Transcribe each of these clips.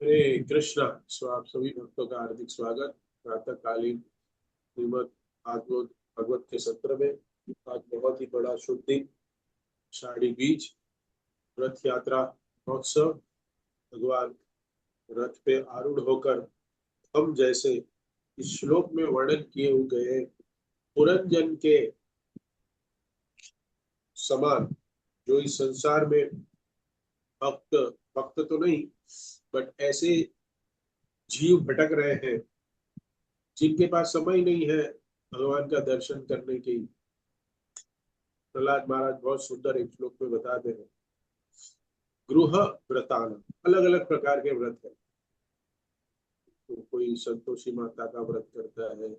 हरे कृष्णा। आप सभी भक्तों का हार्दिक स्वागत। प्रातःकालीन श्रीमद भागवत भगवत के सत्र में आज बहुत ही बड़ा शुभ दिन, आषाढ़ी बीज, रथ यात्रा महोत्सव। भगवान रथ पे आरूढ़ होकर हम जैसे इस श्लोक में वर्णन किए हुए गए पुरंजन के समान जो इस संसार में भक्त भक्त तो नहीं बट ऐसे जीव भटक रहे हैं जिनके पास समय नहीं है भगवान का दर्शन करने की। प्रहलाद महाराज बहुत सुंदर एक श्लोक में बताते हैं, गृह व्रतान, अलग अलग प्रकार के व्रत है। तो कोई संतोषी माता का व्रत करता है,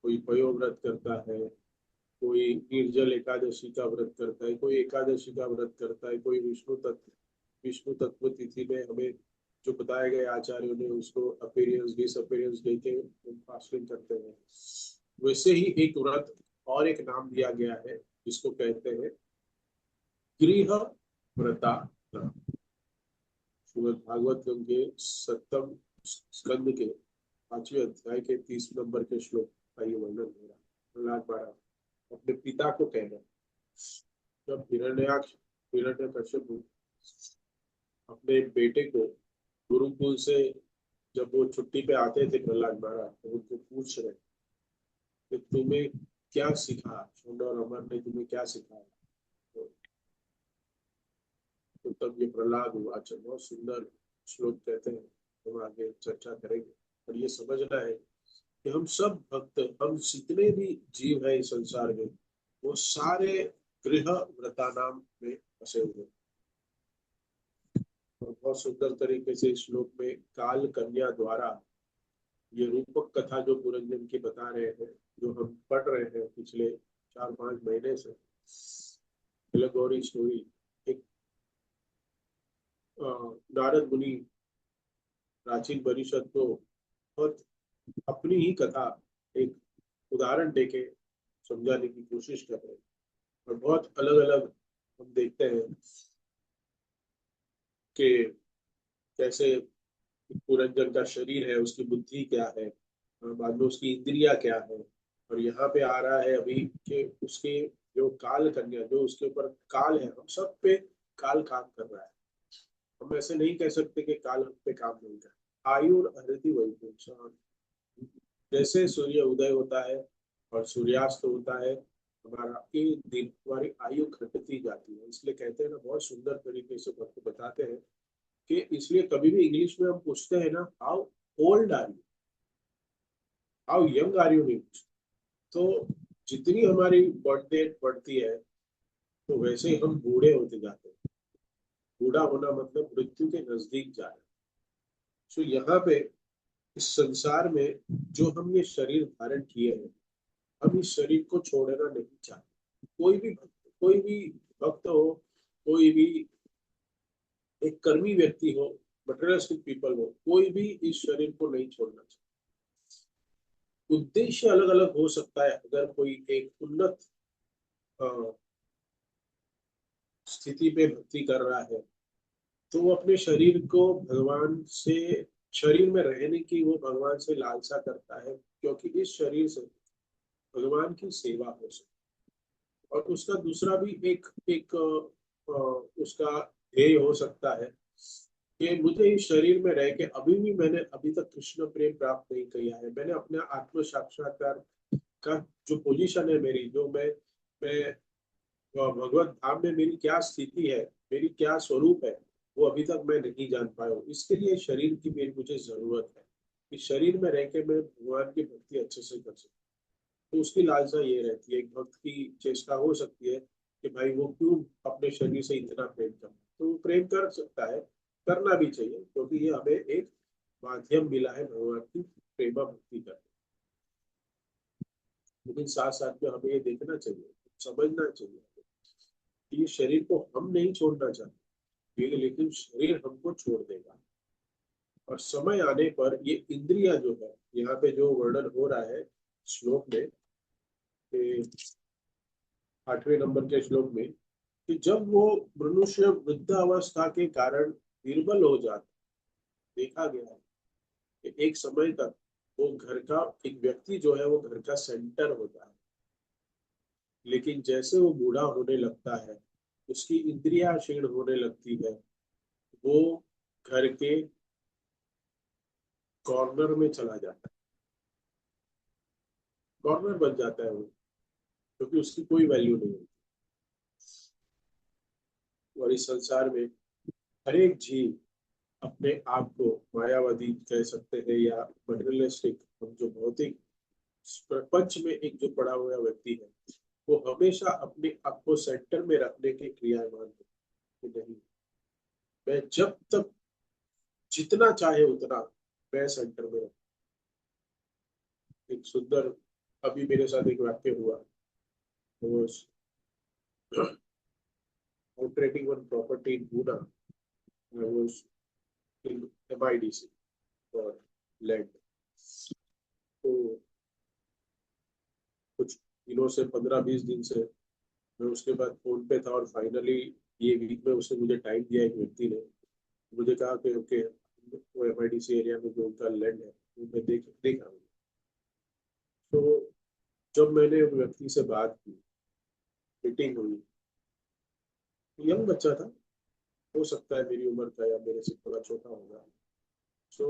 कोई पयो व्रत करता है, कोई निर्जल एकादशी का व्रत करता है, कोई एकादशी का व्रत करता है, कोई विष्णु तत्व तिथि में हमें जो बताया गया आचार्यों ने उसको अपीयरेंस डिसअपीयरेंस देके फास्टिंग करते हैं। वैसे ही एक व्रत और एक नाम दिया गया है जिसको कहते हैं गृह व्रता। श्रीमद् भागवतम के सप्तम स्कंद के 5वें अध्याय के 30 नंबर के श्लोक का ये वर्णन हो रहा है। प्रहलाद महाराज अपने पिता को कह रहे हैं, जब हिरण्यकश्यप अपने बेटे को गुरुकुल से जब वो छुट्टी पे आते थे, प्रहलाद महाराज तो उनको पूछ रहे कि तुम्हें क्या सिखा, शुंड और अमर ने तुम्हें क्या सिखाया। तो तब ये प्रहलाद हुआ। अच्छा, बहुत सुंदर श्लोक कहते हैं, हम आगे चर्चा करेंगे। पर ये समझना है कि हम सब भक्त, हम जितने भी जीव है इस संसार में, वो सारे गृह व्रता नाम में फंसे हुए हैं। और बहुत सुंदर तरीके से इस श्लोक में काल कन्या द्वारा ये रूपक कथा जो पुरंजन की बता रहे हैं, जो हम पढ़ रहे हैं पिछले 4-5 महीने से, गौरी स्टोरी। एक नारद मुनि प्राचीन परिषद को बहुत अपनी ही कथा एक उदाहरण देके समझाने की कोशिश कर रहे हैं। और बहुत अलग अलग हम देखते हैं कि कैसे पुरंजन का शरीर है, उसकी बुद्धि क्या है, बाद में उसकी इंद्रिया क्या है। और यहाँ पे आ रहा है अभी कि उसके जो काल कन्या, जो उसके ऊपर काल है, हम सब पे काल काम कर रहा है। हम ऐसे नहीं कह सकते कि काल हम पे काम नहीं कर रहा। आयु और हृदय वही, जैसे सूर्य उदय होता है और सूर्यास्त होता है, हमारा एक दिन हमारी आयु घटती जाती है। इसलिए कहते हैं ना, बहुत सुंदर तरीके से भक्त बताते हैं कि इसलिए कभी भी इंग्लिश में हम पूछते हैं ना, how old are you, how young are you, नहीं पूछते। तो जितनी हमारी बर्थ डेट बढ़ती है तो वैसे ही हम बूढ़े होते जाते हैं। बूढ़ा होना मतलब मृत्यु के नजदीक जाना। तो यहाँ पे इस संसार में जो हम ये शरीर धारण किए हैं, हम इस शरीर को छोड़ना नहीं चाहते। कोई भी भक्त हो, कोई भी एक कर्मी व्यक्ति हो, मटेरियलिस्टिक पीपल हो, कोई भी इस शरीर को नहीं छोड़ना चाहिए। उद्देश्य अलग अलग हो सकता है। अगर कोई एक उन्नत अ, स्थिति पे भक्ति कर रहा है तो वो अपने शरीर को भगवान से, शरीर में रहने की वो भगवान से लालसा करता है, क्योंकि इस शरीर से भगवान की सेवा हो सके। और उसका दूसरा भी एक एक उसका ध्येय हो सकता है कि मुझे इस शरीर में रह के अभी भी मैंने अभी तक कृष्ण प्रेम प्राप्त नहीं किया है। मैंने अपने आत्म साक्षात्कार का जो पोजीशन है मेरी, जो मैं भगवत धाम में मेरी क्या स्थिति है, मेरी क्या स्वरूप है, वो अभी तक मैं नहीं जान पाया हूँ। इसके लिए शरीर की मेरी मुझे जरूरत है कि शरीर में रह के मैं भगवान की भक्ति अच्छे से कर सकूं। तो उसकी लालसा ये रहती है, एक भक्त की चेष्टा हो सकती है कि भाई वो क्यों अपने शरीर से इतना प्रेम कर, तो वो प्रेम कर सकता है, करना भी चाहिए, क्योंकि ये हमें एक माध्यम मिला है भगवान की प्रेमा भक्ति करने। लेकिन साथ साथ में हमें ये देखना चाहिए, समझना चाहिए कि ये शरीर को हम नहीं छोड़ना चाहते, लेकिन शरीर हमको छोड़ देगा। और समय आने पर ये इंद्रिया जो है, यहाँ पे जो वर्णन हो रहा है श्लोक में, 8वें नंबर के श्लोक में, कि जब वो मनुष्य वृद्धावस्था के कारण निर्बल हो जाता, देखा गया है कि एक समय तक वो घर का एक व्यक्ति जो है वो घर का सेंटर होता है, लेकिन जैसे वो बूढ़ा होने लगता है, उसकी इंद्रियां क्षीण होने लगती है, वो घर के कॉर्नर में चला जाता है, कॉर्नर बन जाता है वो, क्योंकि उसकी कोई वैल्यू नहीं होती। और इस संसार में हर एक जीव अपने आप को मायावादी कह सकते हैं या मटेरियलिस्टिक, हम जो भौतिक प्रपंच में एक जो पड़ा हुआ व्यक्ति है, वो हमेशा अपने आप को सेंटर में रखने के क्रियामान है कि नहीं, मैं जब तक जितना चाहे उतना मैं सेंटर में रहूं। एक सुंदर, अभी मेरे साथ एक वाक्य हुआ, वो trading one property in Pune. I was in MIDC for land. तो कुछ दिनों से 15-20 दिन से मैं उसके बाद फोन पे था, और फाइनली ये वीक में उसने मुझे टाइम दिया, एक व्यक्ति ने मुझे कहा कि ओके, वो MIDC एरिया में जो उनका लैंड है वो मैं देखा हूँ। तो जब मैंने उस व्यक्ति से बात की, मीटिंग हुई, यंग बच्चा था, हो सकता है मेरी उम्र का या मेरे से थोड़ा छोटा होगा। तो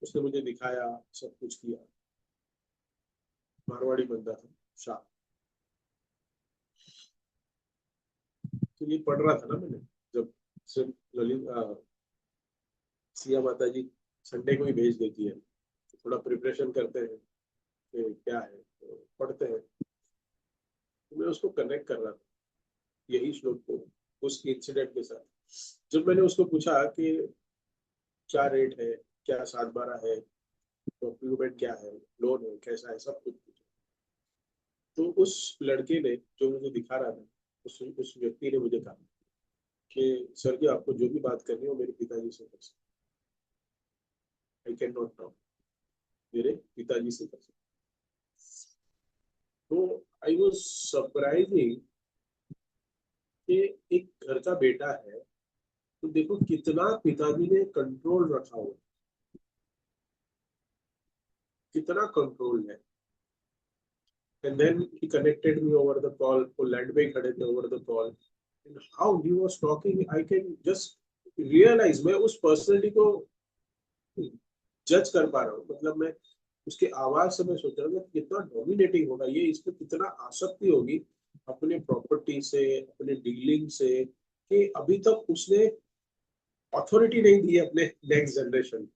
उसने मुझे दिखाया, सब कुछ किया, मारवाड़ी बंदा था, शाह। तो ये पढ़ रहा था ना मैंने, जब सिर्फ ललित सिया माता जी संडे को ही भेज देती है, तो थोड़ा प्रिपरेशन करते हैं कि क्या है, तो पढ़ते हैं। तो मैं उसको कनेक्ट कर रहा था यही श्लोक को उस इंसिडेंट के साथ। जब मैंने उसको पूछा कि क्या रेट है, क्या 7/12 है, डॉक्यूमेंट क्या है, लोन है, कैसा है, सब कुछ पूछा, तो उस लड़के ने जो मुझे दिखा रहा था, उस व्यक्ति ने मुझे कहा कि सर जी, आपको जो भी बात करनी हो मेरे पिताजी से कर सकते, आई कैन नॉट टॉक, मेरे पिताजी से कर सकते। तो आई वॉज सरप्राइजिंग कि एक घर का बेटा है, तो देखो कितना पिताजी ने कंट्रोल रखा हुआ, कितना कंट्रोल है। And then he connected me over the call, वो लैंड पे खड़े थे over the call, and how he was talking, I can just realise, मैं उस पर्सनैलिटी को जज कर पा रहा हूँ। मतलब मैं उसके आवाज से मैं सोच रहा हूँ कि कितना डोमिनेटिंग होगा ये, इसको कितना आसक्ति होगी अपने प्रॉपर्टी से, अपने डीलिंग से, कि अभी तक उसने अथॉरिटी नहीं दी है अपने नेक्स्ट जनरेशन को।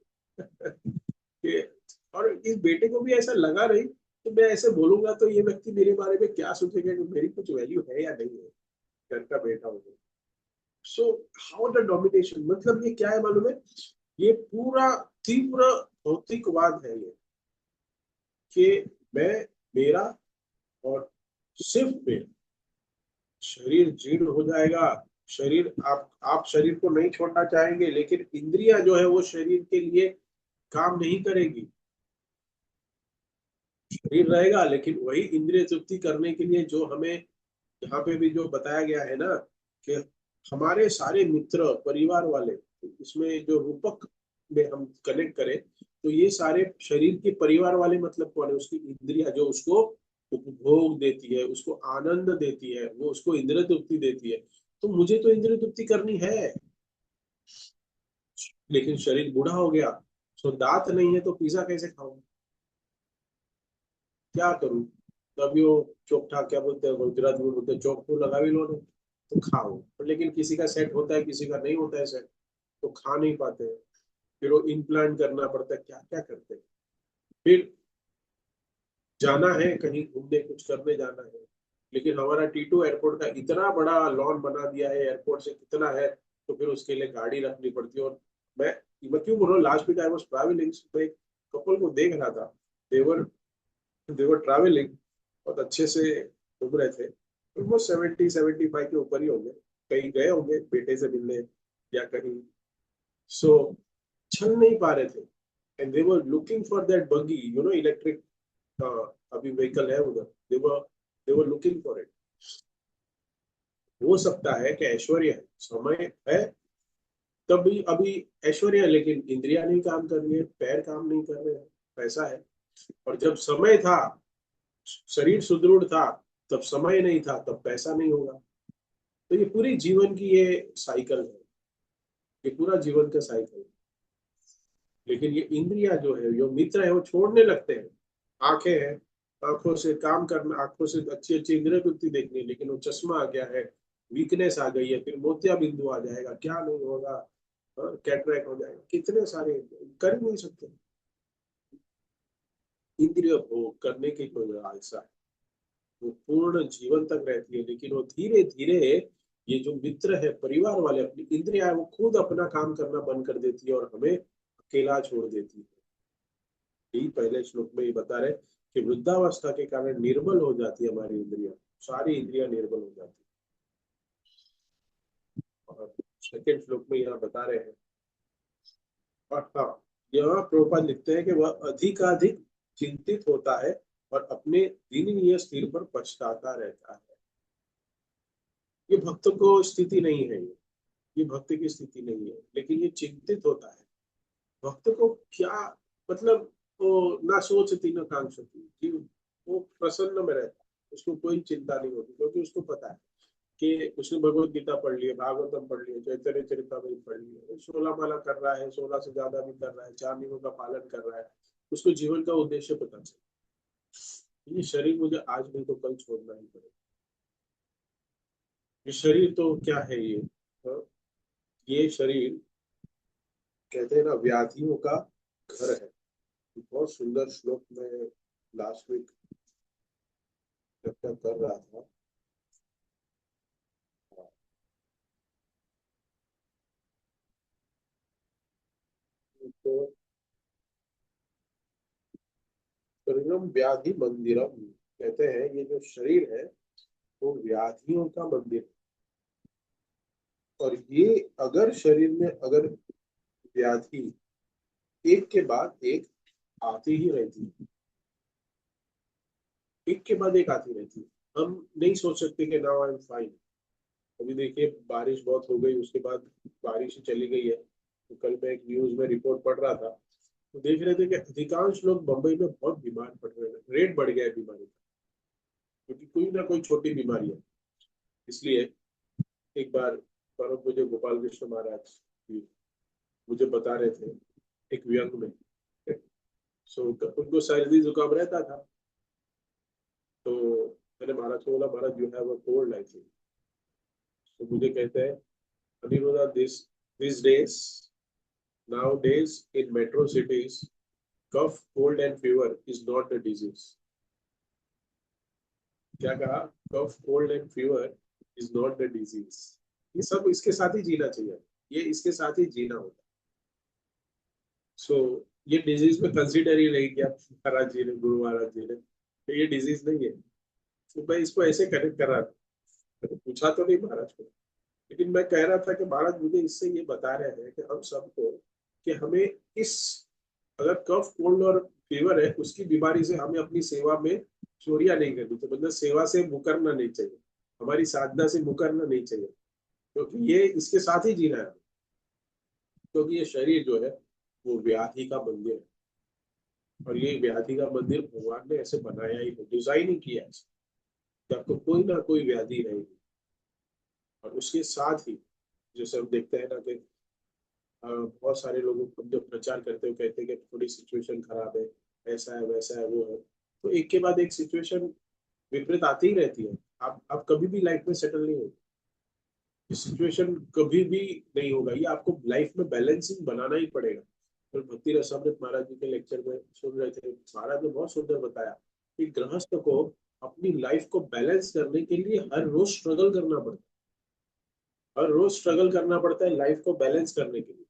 और इस बेटे को भी ऐसा लगा नहीं कि मैं ऐसे बोलूंगा तो ये व्यक्ति मेरे बारे में क्या सोचेगा, कि मेरी कुछ वैल्यू है या नहीं है, घर का बेटा होगा। सो हाउ द डोमिनेशन, मतलब ये क्या है मालूम है, ये पूरा तीव्र भौतिकवाद है ये, कि मैं, मेरा, और सिर्फ मेरा, शरीर जीर्ण हो जाएगा, शरीर, आप शरीर को नहीं छोड़ना चाहेंगे, लेकिन इंद्रियां जो है वो शरीर के लिए काम नहीं करेगी। शरीर रहेगा लेकिन वही इंद्रिय तृप्ति करने के लिए जो हमें यहाँ पे भी जो बताया गया है ना, कि हमारे सारे मित्र परिवार वाले, इसमें जो रूपक में हम कनेक्ट करें, तो ये सारे शरीर के परिवार वाले मतलब कौन है, उसकी इंद्रिया जो उसको उपभोग देती है, उसको आनंद देती है, वो उसको इंद्रिय तृप्ति देती है। तो मुझे तो इंद्रिय तृप्ति करनी है, लेकिन शरीर बूढ़ा हो गया, तो दांत नहीं है तो पिज्जा कैसे खाऊं, क्या करूं। तभी वो चोखा, क्या बोलते हैं गुजरात में, बोलते हैं चौक तो लगा भी लो ने, तो खाओ। लेकिन किसी का सेट होता है, किसी का नहीं होता है सेट, तो खा नहीं पाते हैं, फिर वो इम्प्लांट करना पड़ता है, क्या क्या करते हैं। फिर जाना है कहीं घूमने, कुछ करने जाना है, लेकिन हमारा टीटू एयरपोर्ट का इतना बड़ा लॉन बना दिया है, एयरपोर्ट से कितना है, तो फिर उसके लिए गाड़ी रखनी पड़ती है। और मैं मैं क्यों बोल रहा हूँ, last week I was travelling, मैं एक कपल को देख रहा था, देवर देवर ट्रैवलिंग, बहुत अच्छे से घूम रहे थे, ऑलमोस्ट 70-75 के ऊपर ही होंगे, कहीं गए होंगे बेटे से मिलने या कहीं। सो चल नहीं पा रहे थे, and they were looking for that बगी, इलेक्ट्रिक, अभी व्हीकल है उधर, दे वर लुकिंग फॉर इट। हो सकता है कि ऐश्वर्य है, समय है, तब भी अभी ऐश्वर्या है, लेकिन इंद्रिया नहीं काम कर रही है, पैर काम नहीं कर रहे हैं, पैसा है। और जब समय था, शरीर सुदृढ़ था, तब समय नहीं था, तब पैसा नहीं होगा। तो ये पूरी जीवन की ये साइकिल है, ये पूरा जीवन का साइकिल है। लेकिन ये इंद्रिया जो है, जो मित्र है, वो छोड़ने लगते हैं। आंखें हैं, आंखों से काम करना, आंखों से अच्छी अच्छी इंद्रिय वृत्ति देखनी, लेकिन वो चश्मा आ गया है, वीकनेस आ गई है, फिर मोतिया बिंदु आ जाएगा, क्या नहीं होगा, कैटरैक्ट हो जाएगा, कितने सारे, कर ही नहीं सकते। इंद्रिय भोग करने की कोई लालसा है, वो पूर्ण जीवन तक रहती है, लेकिन वो धीरे धीरे, ये जो मित्र है, परिवार वाले, अपनी इंद्रिया है, वो खुद अपना काम करना बंद कर देती है और हमें अकेला छोड़ देती है। यही पहले श्लोक में ये बता रहे कि वृद्धावस्था के कारण निर्बल हो जाती है हमारी इंद्रिया, सारी इंद्रिया निर्बल हो जाती है। और सेकेंड श्लोक में यहाँ बता रहे हैं, और हाँ, यहाँ प्रभुपाद लिखते हैं कि वह अधिकाधिक चिंतित होता है और अपने दीननीय स्थिर पर पछताता रहता है। ये भक्त को स्थिति नहीं है, ये भक्त की स्थिति नहीं है, लेकिन ये चिंतित होता है। भक्त को क्या मतलब, वो ना सोचती ना कांक्षती कि वो प्रसन्न में रहता है, उसको कोई चिंता नहीं होती, क्योंकि उसको पता है कि उसने भगवत गीता पढ़ ली है, भागवतम पढ़ ली है, चैतन्य चरितमृत पढ़ ली है, 16 माला कर रहा है, 16 से ज्यादा भी कर रहा है, 4 नियमों का पालन कर रहा है, उसको जीवन का उद्देश्य पता चले। ये शरीर मुझे आज नहीं तो कल छोड़ना ही पड़ेगा। ये शरीर तो क्या है ये, हाँ? ये शरीर कहते हैं ना, व्याधियों का घर है। बहुत सुंदर श्लोक में लास्ट वीक चर्चा कर रहा था। तो शरीरम व्याधि मंदिरम, कहते हैं ये जो शरीर है वो व्याधियों का मंदिर है। और ये अगर शरीर में अगर व्याधि एक के बाद एक आती ही रहती है, एक के बाद एक आती रहती है, हम नहीं सोच सकते कि नाउ आई एम फाइन। अभी देखिए बारिश बहुत हो गई, उसके बाद बारिश ही चली गई है। तो कल मैं एक न्यूज में रिपोर्ट पढ़ रहा था, तो देख रहे थे कि अधिकांश लोग मुंबई में बहुत बीमार पड़ रहे हैं, रेट बढ़ गया है बीमारी का, क्योंकि कोई ना कोई छोटी बीमारी है। इसलिए एक बार परम पूज्य गोपाल कृष्ण महाराज जी मुझे बता रहे थे, एक व्यंग में, सो उनको सर्दी जुकाम रहता था। तो मैंने महाराज को बोला, Maharaj you have a cold I think. तो मुझे कहते हैं, Aniruddha, this this days nowadays in metro cities, cough cold and fever is not a disease. क्या कहा? Cough cold and fever is not a disease. ये सब इसके साथ ही जीना चाहिए, ये इसके साथ ही जीना होता है। सो ये डिजीज में कंसिडर ही नहीं किया महाराज जी ने, गुरु महाराज जी ने, तो ये डिजीज नहीं है। तो मैं इसको ऐसे कनेक्ट कर रहा था, मैंने पूछा तो नहीं महाराज को, लेकिन मैं कह रहा था कि महाराज मुझे इससे ये बता रहे हैं कि हम सबको, कि हमें इस, अगर कफ कोल्ड और फीवर है, उसकी बीमारी से हमें अपनी सेवा में चोरियां नहीं करनी चाहिए, मतलब सेवा से मुकरना नहीं चाहिए, हमारी साधना से मुकरना नहीं चाहिए, क्योंकि ये इसके साथ ही जीना है। क्योंकि ये शरीर जो है वो व्याधि का मंदिर है, और ये व्याधि का मंदिर भगवान ने ऐसे बनाया ही है, डिजाइन ही किया है ऐसे, कि आपको कोई ना कोई व्याधि रहेगी। और उसके साथ ही जैसे हम देखते हैं ना कि बहुत सारे लोगों को जब प्रचार करते हो कहते हैं कि थोड़ी सिचुएशन खराब है, ऐसा है वैसा है वो है, तो एक के बाद एक सिचुएशन विपरीत आती ही रहती है। आप कभी भी लाइफ में सेटल नहीं हो, सिचुएशन कभी भी नहीं होगा, ये आपको लाइफ में बैलेंसिंग बनाना ही पड़ेगा। तो भक्ति रसामृत महाराज जी के लेक्चर में सुन रहे थे, महाराज ने बहुत सुंदर बताया कि गृहस्थ को अपनी लाइफ को बैलेंस करने के लिए हर रोज स्ट्रगल करना पड़ता है, हर रोज स्ट्रगल करना पड़ता है लाइफ को बैलेंस करने के लिए।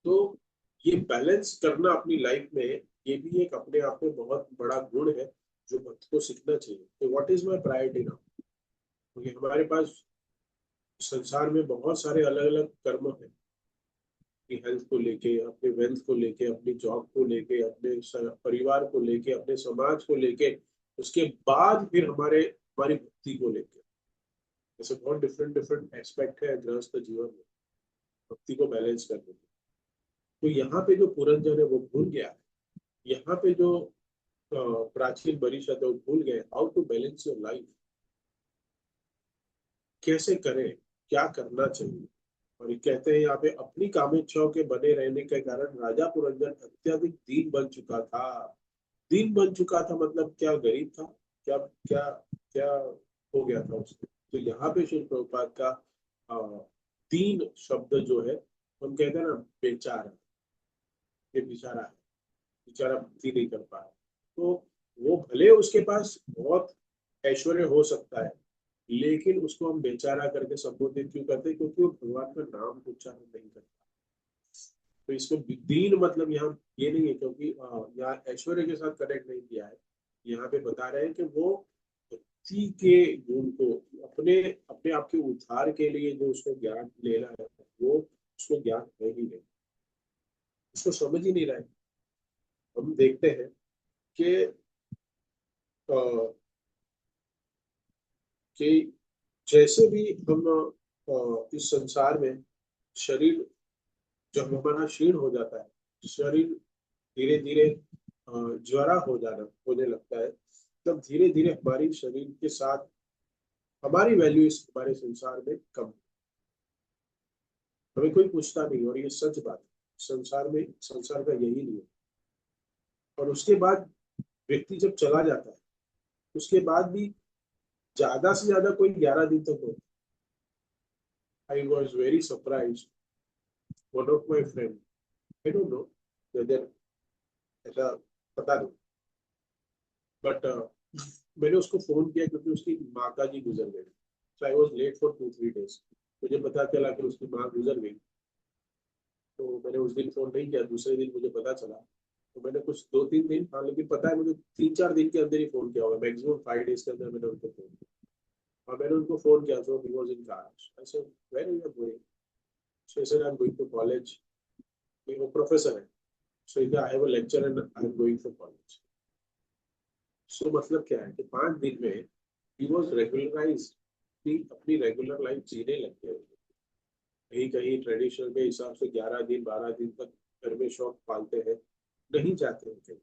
तो ये बैलेंस करना अपनी लाइफ में, ये भी एक अपने आप में बहुत बड़ा गुण है, जो भक्त को सीखना चाहिए कि what is my priority now. क्योंकि हमारे पास संसार में बहुत सारे अलग अलग कर्म हैं, अपनी हेल्थ को लेके, अपने वेल्थ को लेके, अपनी जॉब को लेके, अपने परिवार को लेके, अपने समाज को लेके, उसके बाद फिर हमारी भक्ति को लेके, ऐसे बहुत डिफरेंट डिफरेंट एस्पेक्ट है गृहस्थ जीवन में। भक्ति को बैलेंस करने में। तो यहाँ पे जो पुरंजन है वो भूल गया। यहाँ पे जो प्राचीन परिषद है वो भूल गए how to balance your life, कैसे करें, क्या करना चाहिए। और ये कहते हैं यहाँ पे अपनी कामेच्छाओं के बने रहने के कारण राजा पुरंजन अत्यधिक दीन बन चुका था। दीन बन चुका था मतलब क्या, गरीब था, क्या क्या क्या हो गया था उसको। तो यहाँ पे श्री प्रभुपाद का अ, दीन शब्द जो है, हम कहते हैं ना बेचारा, ये बेचारा है, बेचारा भक्ति नहीं कर पा रहा। तो वो भले उसके पास बहुत ऐश्वर्य हो सकता है, लेकिन उसको हम बेचारा करके संबोधित क्यों करते हैं, क्योंकि वो भगवान का नाम उच्चारण नहीं करता। तो इसको दीन मतलब यहाँ ये नहीं है, क्योंकि यहाँ ऐश्वर्य के साथ कनेक्ट नहीं किया है। यहाँ पे बता रहे हैं कि वो भक्ति के गुण को अपने अपने आप के उद्धार के लिए जो उसको ज्ञान लेना है, वो उसको ज्ञान है ही नहीं, उसको समझ ही नहीं रहा है। हम देखते हैं कि अ, कि जैसे भी हम इस संसार में शरीर जब हमारा क्षीण हो जाता है, शरीर धीरे धीरे ज्वरा हो जाना होने लगता है, तब धीरे धीरे हमारी शरीर के साथ हमारी वैल्यू इस हमारे संसार में कम, हमें कोई पूछता नहीं। और ये सच बात है, संसार में संसार का यही नियम। और उसके बाद व्यक्ति जब चला जाता है, उसके बाद भी ज्यादा से ज्यादा कोई 11 दिन तक हो। I was very surprise, one of my friend, I don't know whether, ऐसा पता नहीं, बट मैंने उसको फोन किया क्योंकि उसकी माता जी गुजर गई। So I was late for 2-3 days. मुझे पता चला कि उसकी माँ गुजर गई, तो मैंने उस दिन फोन नहीं किया। दूसरे दिन मुझे पता चला, तो मैंने कुछ 2-3 दिन, हाँ लेकिन पता है मुझे 3-4 दिन के अंदर ही फोन किया होगा, मैक्सिमम 5 डेज के अंदर मैंने उनको फोन किया। और मैंने उनको फोन किया, so he was in car. I said where are you going, so he said I am going to college. वो प्रोफेसर है, so he I have a lecture and I am going for college. So मतलब क्या है कि 5 दिन में he was regularised, अपनी regular life जीने लग गए। कहीं कहीं ट्रेडिशनल के हिसाब से 11 दिन 12 दिन तक घर में शौक पालते हैं, नहीं जाते हैं कहीं।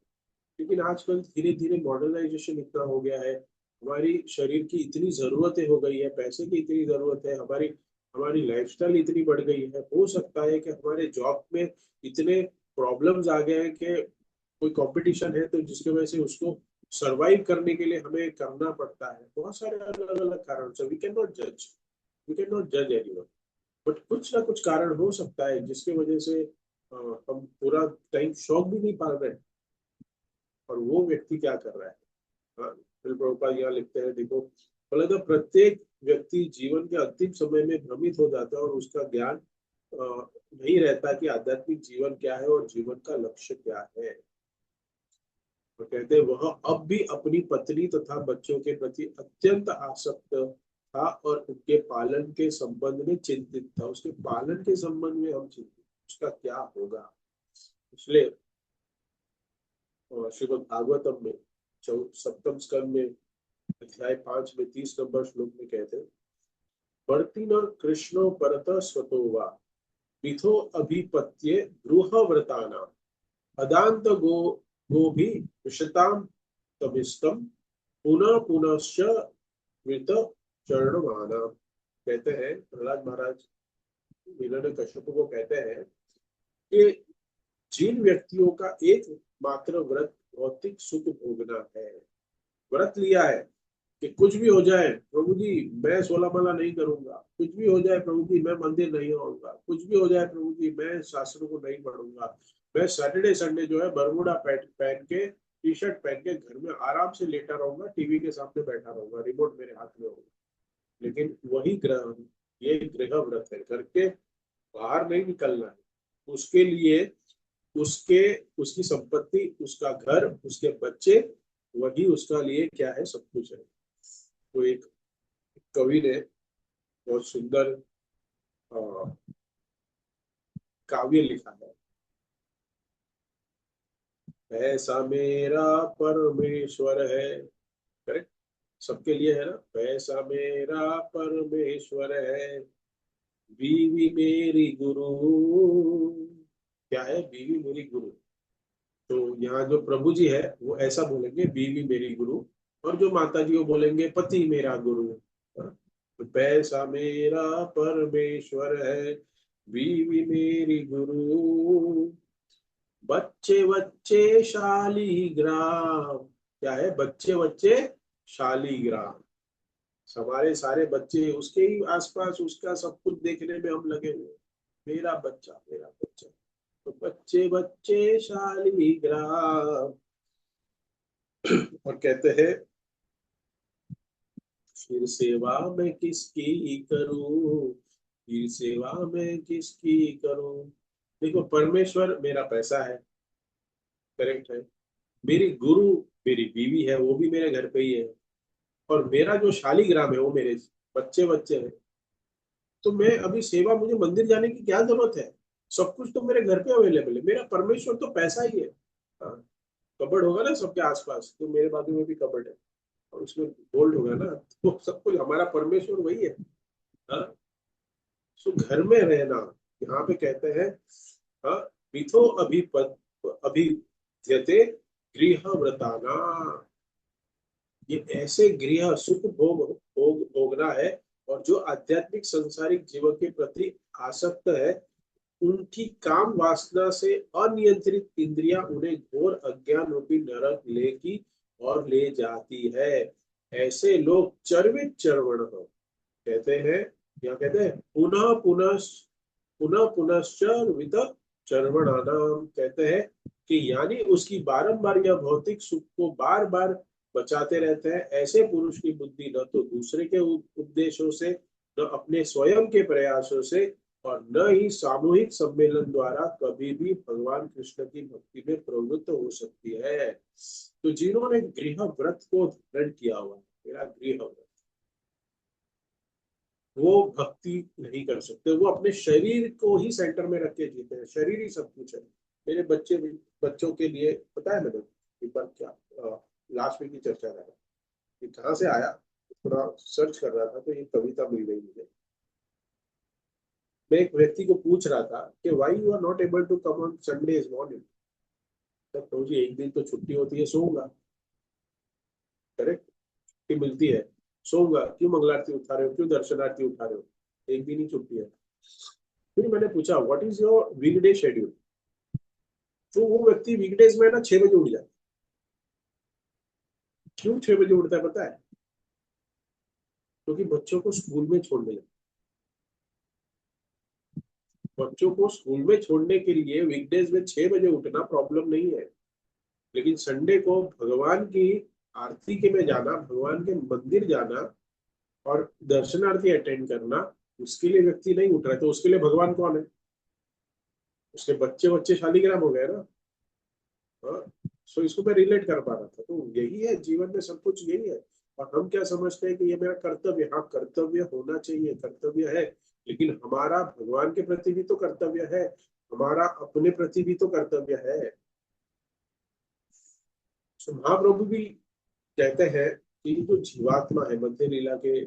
लेकिन आजकल धीरे धीरे मॉडर्नाइजेशन इतना हो गया है, हमारी शरीर की इतनी जरूरतें हो गई है, पैसे की इतनी जरूरत है, हमारी हमारी लाइफस्टाइल इतनी बढ़ गई है। हो सकता है कि हमारे जॉब में इतने प्रॉब्लम्स आ गए हैं कि कोई कंपटीशन है, तो जिसकी वजह से उसको सरवाइव करने के लिए हमें करना पड़ता है। बहुत सारे अलग अलग कारण से वी कैन नॉट जज एनीवन, बट कुछ ना कुछ कारण हो सकता है जिसकी वजह से हम पूरा टाइम शौक भी नहीं पाल रहे। और वो व्यक्ति क्या कर रहा है, हाँ, फिर प्रभुपाद यहाँ लिखते हैं, देखो बोले तो प्रत्येक व्यक्ति जीवन के अंतिम समय में भ्रमित हो जाता है और उसका ज्ञान नहीं रहता कि आध्यात्मिक जीवन क्या है और जीवन का लक्ष्य क्या है। तो कहते हैं वह अब भी अपनी पत्नी तथा बच्चों के प्रति अत्यंत आसक्त था और उनके पालन के संबंध में चिंतित था। उसके पालन के संबंध में हम चिंतित, उसका क्या होगा। इसलिए श्रीमद् भागवतम में 7th स्कंद में अध्याय 5 में 30 नंबर श्लोक में कहते हैं, बढ़ती न कृष्णो परत स्वतो वा मिथो अभिपत्ये गृहव्रताना अदांत गो भी विशताम तमिस्तम पुनः पुनश्च मृत चरणमाना। कहते हैं प्रहलाद महाराज हिरण्य कश्यप को कहते हैं कि जिन व्यक्तियों का एक मात्र व्रत भौतिक सुख भोगना है, व्रत लिया है कि कुछ भी हो जाए प्रभु जी मैं 16 माला नहीं करूंगा, कुछ भी हो जाए प्रभु जी मैं मंदिर नहीं आऊंगा, कुछ भी हो जाए प्रभु जी मैं शास्त्रों को नहीं पढ़ूंगा, मैं सैटरडे संडे जो है बरमूडा पहन के टी शर्ट पहन के घर में आराम से लेटा रहूंगा, टीवी के सामने बैठा रहूंगा, रिमोट मेरे हाथ में होगा। लेकिन वही ग्रह, ये गृह व्रत है, घर के बाहर नहीं निकलना है। उसके लिए उसके उसकी संपत्ति, उसका घर, उसके बच्चे, वही उसका लिए क्या है, सब कुछ है। तो एक कवि ने बहुत सुंदर अ, काव्य लिखा है, पैसा मेरा परमेश्वर है। करेक्ट, सबके लिए है ना, पैसा मेरा परमेश्वर है, बीवी मेरी गुरु। क्या है? बीवी मेरी गुरु। तो यहाँ जो प्रभु जी है वो ऐसा बोलेंगे, बीवी मेरी गुरु। और जो माता जी वो बोलेंगे, पति मेरा गुरु। हाँ? तो पैसा मेरा परमेश्वर है, बीवी मेरी गुरु। बच्चे बच्चे शालीग्राम। क्या है? बच्चे बच्चे शालीग्राम। हमारे सारे बच्चे उसके ही आसपास, उसका सब कुछ देखने में हम लगे हुए हैं। मेरा बच्चा, मेरा बच्चा। तो बच्चे बच्चे शालीग्राम। और कहते हैं, फिर सेवा मैं किसकी करूं, फिर सेवा मैं किसकी करूं। देखो, परमेश्वर मेरा पैसा है, करेक्ट है। मेरी गुरु मेरी बीवी है, वो भी मेरे घर पे ही है। और मेरा जो शालीग्राम है वो मेरे बच्चे बच्चे हैं। तो मैं अभी सेवा, मुझे मंदिर जाने की क्या जरूरत है? सब कुछ तो मेरे घर पे अवेलेबल है। मेरा परमेश्वर तो पैसा ही है। हाँ, कबर्ड होगा ना सबके आसपास, तो मेरे बाजू में भी कबर्ड है, और उसमें गोल्ड होगा ना, तो सब कुछ हमारा परमेश्वर वही है। हाँ, सो घर में रहना, यहाँ पे कहते हैं, हाँ, मिथो अभिपद अभिद्यते गृह व्रताना। ये ऐसे गृह सुख भोगना है। और जो आध्यात्मिक संसारिक जीवन के प्रति आसक्त है, उनकी काम वासना से अनियंत्रित इंद्रियां उन्हें घोर अज्ञान रूपी नरक लेगी और ले जाती है। ऐसे लोग चर्वित चर्वण हो, कहते हैं, क्या कहते हैं, पुनः पुनः पुनः पुनश्चर्वित चर्वणानाम। कहते हैं कि यानी उसकी बारंबार यह भौतिक सुख को बार बार बचाते रहते हैं। ऐसे पुरुष की बुद्धि न तो दूसरे के उपदेशों से, न अपने स्वयं के प्रयासों से, और न ही सामूहिक सम्मेलन द्वारा कभी भी भगवान कृष्ण की भक्ति में प्रवृत्त हो सकती है। तो जिन्होंने गृह व्रत को धारण किया हुआ है, मेरा गृह व्रत, वो भक्ति नहीं कर सकते। वो अपने शरीर को ही सेंटर में रख के जीते हैं, शरीर ही सब कुछ है। मेरे बच्चे भी, बच्चों के लिए पता है मैंने एक बार क्या, लास्ट वीक की चर्चा रहा, ये कहाँ से आया, थोड़ा सर्च कर रहा था तो ये कविता मिल गई मुझे। मैं एक व्यक्ति को पूछ रहा था कि why you are not able to come on Sunday is morning. तब तो जी एक दिन तो छुट्टी होती है, सोऊंगा। करेक्ट, छुट्टी मिलती है, सोऊंगा। क्यों मंगल आरती उठा रहे हो, क्यों दर्शन आरती उठा रहे हो, एक दिन ही छुट्टी है। फिर मैंने पूछा, what is your weekday schedule. तो वो व्यक्ति वीकडेज में ना 6 बजे उठ जाता है। क्यों 6 बजे उठता है पता है? क्योंकि बच्चों को स्कूल में छोड़ने जाता है। बच्चों को स्कूल में छोड़ने के लिए वीकडेज में 6 बजे उठना प्रॉब्लम नहीं है। लेकिन संडे को भगवान की आरती के में जाना, भगवान के मंदिर जाना और दर्शनार्थी अटेंड करना, उसके लिए व्यक्ति नहीं उठ रहा है। तो उसके लिए भगवान कौन है? उसके बच्चे बच्चे शालीग्राम हो गए ना। हाँ, सो इसको मैं रिलेट कर पा रहा था। तो यही है जीवन में, सब कुछ यही है। और हम क्या समझते हैं कि ये मेरा कर्तव्य, हाँ कर्तव्य होना चाहिए, कर्तव्य है। लेकिन हमारा भगवान के प्रति भी तो कर्तव्य है, हमारा अपने प्रति भी तो कर्तव्य है। सो महाप्रभु भी कहते हैं कि जो जीवात्मा है, मध्य लीला के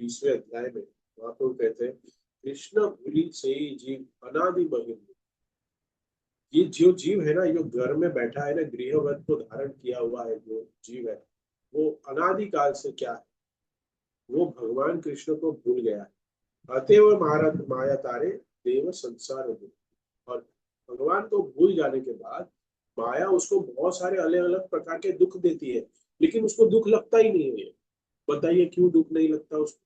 20वें अध्याय में महाप्रभु कहते हैं, कृष्ण भूलि से ही जीव अनादि महिम। ये जो जीव है ना, जो घर में बैठा है ना, गृहव्रत को धारण किया हुआ है जो जीव है, वो अनादिकाल से क्या है, वो भगवान कृष्ण को भूल गया है। अतएव महाराज माया तारे देव संसार में। और भगवान को भूल जाने के बाद माया उसको बहुत सारे अलग अलग प्रकार के दुख देती है, लेकिन उसको दुख लगता ही नहीं है। बताइए क्यों दुख नहीं लगता उसको?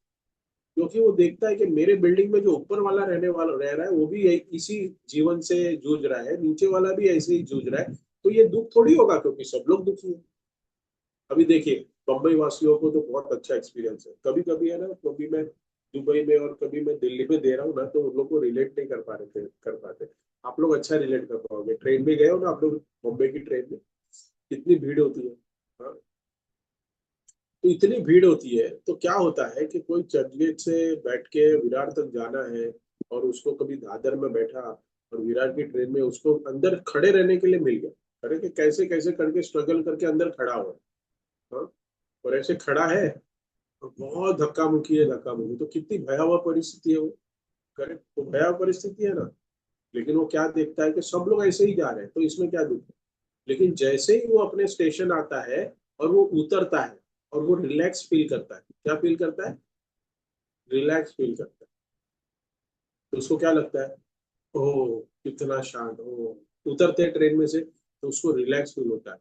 क्योंकि वो देखता है कि मेरे बिल्डिंग में जो ऊपर वाला रहने वाला रह रहा है वो भी इसी जीवन से जूझ रहा है, नीचे वाला भी ऐसे ही जूझ रहा है। तो ये दुख थोड़ी होगा, क्योंकि सब लोग दुखी हैं। अभी देखिए, बम्बई वासियों को तो बहुत अच्छा एक्सपीरियंस है। कभी कभी है ना, कभी मैं दुबई में और कभी मैं दिल्ली में दे रहा हूँ ना, तो उन लोग को रिलेट नहीं कर पाते। आप लोग अच्छा रिलेट कर पाओगे, ट्रेन में गए हो ना आप लोग, मुंबई की ट्रेन में कितनी भीड़ होती है। हाँ, तो इतनी भीड़ होती है तो क्या होता है कि कोई चर्चगेट से बैठ के विरार तक जाना है, और उसको कभी दादर में बैठा और विरार की ट्रेन में उसको अंदर खड़े रहने के लिए मिल गया। खड़े के कैसे कैसे करके स्ट्रगल करके अंदर खड़ा हुआ। हाँ, और ऐसे खड़ा है, और बहुत धक्का मुक्की तो कितनी भयावह परिस्थिति है वो। करेक्ट, तो भयावह परिस्थिति है ना। लेकिन वो क्या देखता है कि सब लोग ऐसे ही जा रहे हैं, तो इसमें क्या दुख है। लेकिन जैसे ही वो अपने स्टेशन आता है और वो उतरता है और वो रिलैक्स फील करता है, क्या फील करता है, रिलैक्स फील करता है। तो उसको क्या लगता है, ओह कितना शांत, ओ उतरते हैं ट्रेन में से तो उसको रिलैक्स फील होता है।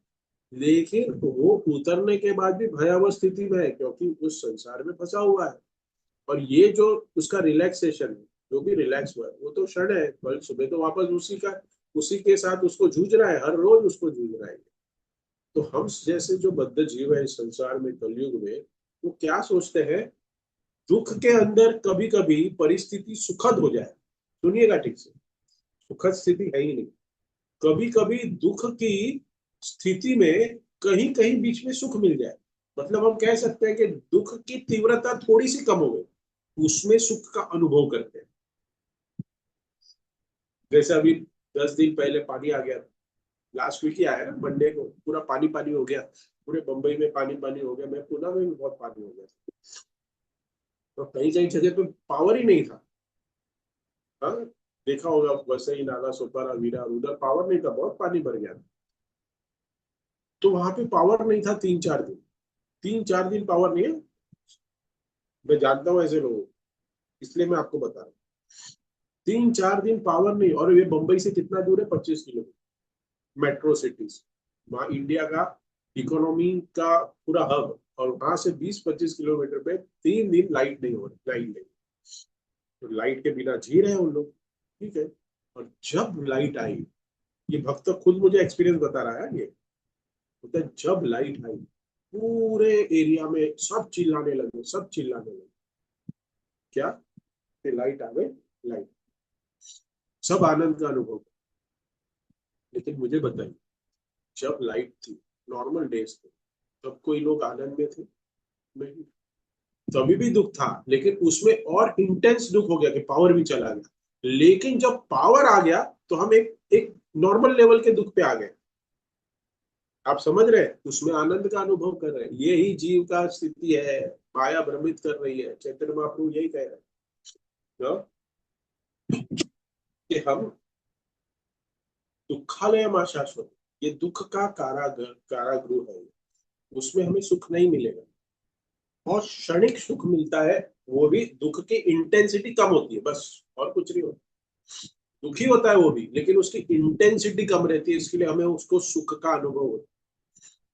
लेकिन वो उतरने के बाद भी भयावह स्थिति में है, क्योंकि उस संसार में फंसा हुआ है। और ये जो उसका रिलैक्सेशन है, जो भी रिलैक्स हुआ है वो तो क्षण है, कल सुबह तो वापस उसी के साथ उसको जूझ रहा है, हर रोज उसको जूझ रहा है। तो हम जैसे जो बद्ध जीव है इस संसार में कलयुग में, वो क्या सोचते हैं, दुख के अंदर कभी कभी परिस्थिति सुखद हो जाए। सुनिएगा ठीक से, सुखद स्थिति है ही नहीं। कभी कभी दुख की स्थिति में कहीं कहीं बीच में सुख मिल जाए। मतलब हम कह सकते हैं कि दुख की तीव्रता थोड़ी सी कम हो गई, उसमें सुख का अनुभव करते हैं। जैसे अभी 10 दिन पहले पानी आ गया, लास्ट वीक ही आया ना, मंडे को पूरा पानी पानी हो गया। पूरे बंबई में पानी पानी हो गया, मैं पुणे में भी बहुत पानी हो गया। तो कई कई जगह पे पावर ही नहीं था। हाँ, देखा होगा वसई नाला सोपारा वीरा, उधर पावर नहीं था, बहुत पानी भर गया। तो वहां पे पावर नहीं था 3-4 दिन। 3-4 दिन पावर नहीं है। मैं जानता हूँ ऐसे लोगों को, इसलिए मैं आपको बता रहा हूँ। 3-4 दिन पावर नहीं, और ये मुंबई से कितना दूर है, 25 किलोमीटर, मेट्रो सिटीज, वहाँ इंडिया का इकोनॉमी का पूरा हब। और वहां से 20-25 किलोमीटर पे 3 दिन लाइट नहीं हो रही, लाइट नहीं। तो लाइट के बिना जी रहे हैं उन लोग, ठीक है। और जब लाइट आई, ये भक्त खुद मुझे एक्सपीरियंस बता रहा है, ये बोलता है जब लाइट आई पूरे एरिया में सब चिल्लाने लगे, सब चिल्लाने लगे। क्या, कि लाइट आ गई, लाइट। सब आनंद का अनुभव। लेकिन मुझे बताइए, जब लाइट थी, नॉर्मल डेज थे, तब कोई लोग आनंद में थे? नहीं। तभी भी दुख था, लेकिन उसमें और इंटेंस दुख हो गया कि पावर भी चला गया। लेकिन जब पावर आ गया तो हम एक एक नॉर्मल लेवल के दुख पे आ गए। आप समझ रहे हैं, उसमें आनंद का अनुभव कर रहे हैं। ये ही जीव का स्थिति है, माया भ्रमित कर रही है। चैतन्य महाप्रभु यही कह रहे हैं ना, कि हम दुखालय शाश्वत, ये दुख का कारागर कारागृह है। उसमें हमें सुख नहीं मिलेगा, और क्षणिक सुख मिलता है। वो भी दुख की इंटेंसिटी कम होती है, बस, और कुछ नहीं होता। दुखी होता है वो भी, लेकिन उसकी इंटेंसिटी कम रहती है, इसके लिए हमें उसको सुख का अनुभव होता है।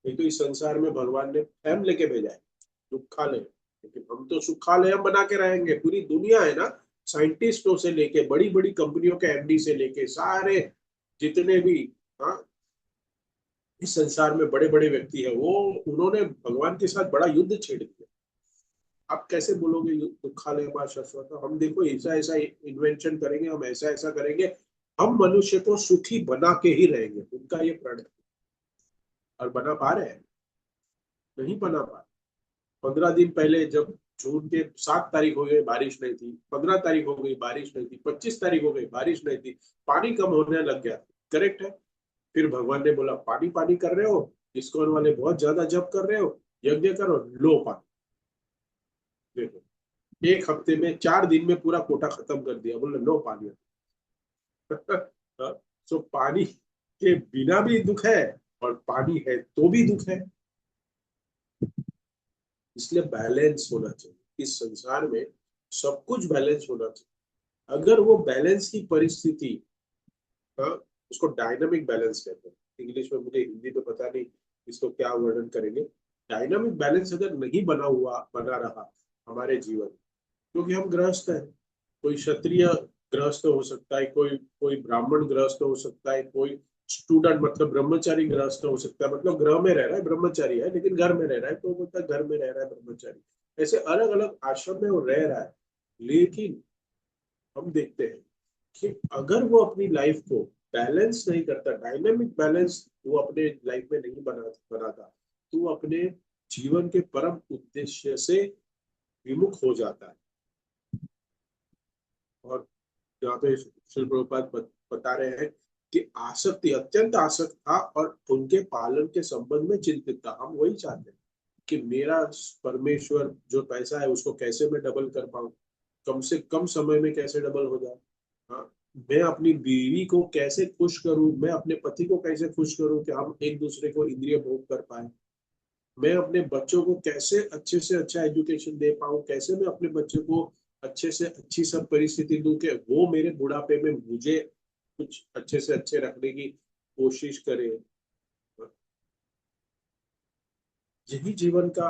नहीं तो इस संसार में भगवान ने फैम लेके भेजा है, दुखालय। लेकिन हम तो सुखालय हम बना के रहेंगे। पूरी दुनिया है ना, साइंटिस्टों से लेके बड़ी बड़ी कंपनियों के एमडी से लेके सारे जितने भी, हाँ, इस संसार में बड़े बड़े व्यक्ति है, वो उन्होंने भगवान के साथ बड़ा युद्ध छेड़ दिया। आप कैसे बोलोगे दुखालय मां शाश्वत? हम देखो ऐसा ऐसा इन्वेंशन करेंगे, हम ऐसा ऐसा करेंगे, हम मनुष्य को सुखी बना के ही रहेंगे, उनका ये प्रण है। और बना पा रहे हैं? नहीं बना पा रहे। 15 दिन पहले जब जून के 7 तारीख हो गई, बारिश नहीं थी। 15 तारीख हो गई, बारिश नहीं थी। 25 तारीख हो गई, बारिश नहीं थी। पानी कम होने लग गया। करेक्ट है। फिर भगवान ने बोला पानी पानी कर रहे हो, इस्कॉन वाले बहुत ज्यादा जप कर रहे हो, यज्ञ करो, लो पानी। देखो, एक हफ्ते में 4 दिन में पूरा कोटा खत्म कर दिया, बोले लो पानी। तो पानी के बिना भी दुख है, और पानी है तो भी दुख है। इसलिए बैलेंस होना चाहिए इस संसार में, सब कुछ बैलेंस होना चाहिए। अगर वो बैलेंस की परिस्थिति, हाँ, उसको डायनामिक बैलेंस कहते हैं इंग्लिश में, मुझे हिंदी में पता नहीं इसको क्या वर्णन करेंगे। डायनामिक बैलेंस अगर नहीं बना रहा हमारे जीवन, क्योंकि हम गृहस्थ हैं, कोई क्षत्रिय गृहस्थ हो सकता है, कोई कोई ब्राह्मण गृहस्थ हो सकता है, कोई स्टूडेंट मतलब ब्रह्मचारी गृहस्थ हो सकता है, मतलब ग्रह में रह रहा है, ब्रह्मचारी है लेकिन घर में रह रहा है, तो बोलता है घर में रह रहा है ब्रह्मचारी। ऐसे अलग अलग आश्रम में वो रह रहा है। लेकिन हम देखते हैं कि अगर वो अपनी लाइफ को बैलेंस नहीं करता, डायनामिक बैलेंस वो अपने लाइफ में नहीं बनाता, तो वो अपने जीवन के परम उद्देश्य से विमुख हो जाता है। और यहाँ पे श्री प्रभुपाद बता रहे हैं कि आसक्ति, अत्यंत आसक्त था और उनके पालन के संबंध में चिंतित था। हम वही चाहते हैं, कि मेरा परमेश्वर जो पैसा है उसको कैसे मैं डबल कर पाऊं, कम से कम समय में कैसे डबल हो जाए। हाँ, मैं अपनी बीवी को कैसे खुश करूं, मैं अपने पति को कैसे खुश करूं कि हम एक दूसरे को इंद्रिय भोग कर पाए। मैं अपने बच्चों को कैसे अच्छे से अच्छा एजुकेशन दे पाऊं, कैसे मैं अपने बच्चे को अच्छे से अच्छी सब परिस्थिति दूं कि वो मेरे बुढ़ापे में मुझे कुछ अच्छे से अच्छे रखने की कोशिश करे। यही जीवन का